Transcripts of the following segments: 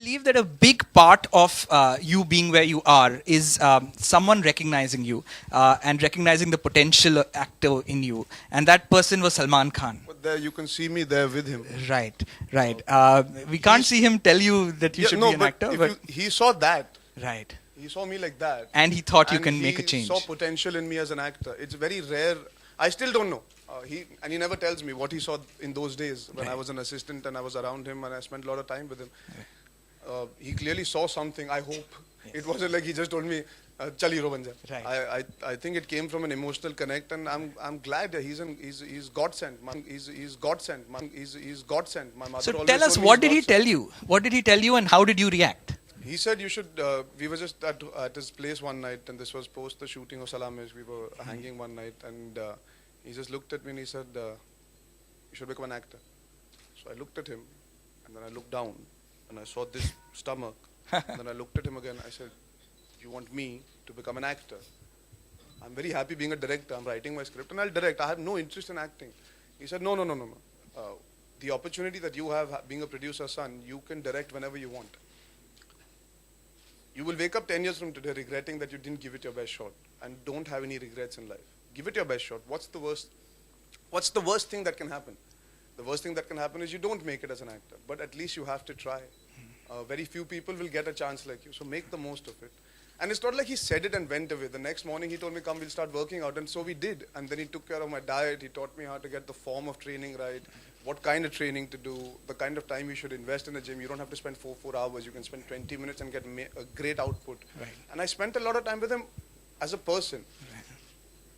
believe that a big part of you being where you are is someone recognizing you and recognizing the potential actor in you, and that person was Salman Khan. But there you can see me there with him. Right, right. We can't see him tell you that you should be an actor, but he saw that. right. He saw me like that. And he thought you And can make a change. He saw potential in me as an actor. It's very rare. I still don't know. He never tells me what he saw in those days when I was an assistant and I was around him and I spent a lot of time with him. He clearly saw something, I hope. Yes. It wasn't like he just told me, Chal hero ban ja. Right. I think it came from an emotional connect, and I'm glad that he's God sent. He's God sent. He's God sent. My mother So always tell us, told me what he's did he God sent. tell you? What did he tell you, and how did you react? He said you should. We were just at his place one night, and this was post the shooting of Salamis. We were hanging one night, and he just looked at me and he said, "You should become an actor." So I looked at him, and then I looked down, and I saw this stomach. And then I looked at him again. I said, "You want me to become an actor? I'm very happy being a director. I'm writing my script, and I'll direct. I have no interest in acting." He said, "No. The opportunity that you have being a producer's son, you can direct whenever you want. You will wake up 10 years from today regretting that you didn't give it your best shot, and don't have any regrets in life. Give it your best shot. What's the worst thing that can happen? The worst thing that can happen is you don't make it as an actor, but at least you have to try. Very few people will get a chance like you, so make the most of it." And it's not like he said it and went away. The next morning he told me, "Come, we'll start working out." And so we did. And then he took care of my diet. He taught me how to get the form of training right, what kind of training to do, the kind of time you should invest in the gym. You don't have to spend 4 hours. You can spend 20 minutes and get a great output. Right. And I spent a lot of time with him as a person. Right.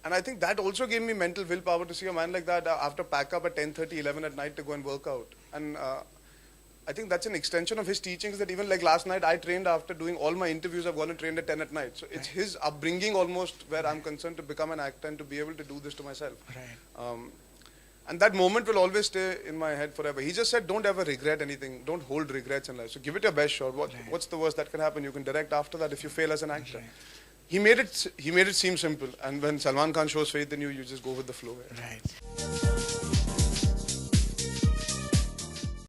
And I think that also gave me mental willpower to see a man like that after pack up at 10:30, 11 at night to go and work out. And I think that's an extension of his teachings, that even like last night I trained after doing all my interviews. I've gone and trained at 10 at night. So it's his upbringing almost where I'm concerned to become an actor and to be able to do this to myself. Right. And that moment will always stay in my head forever. He just said, don't ever regret anything. Don't hold regrets in life. So give it your best shot. What's the worst that can happen? You can direct after that if you fail as an actor. Right. He made it seem simple. And when Salman Khan shows faith in you, you just go with the flow. Right.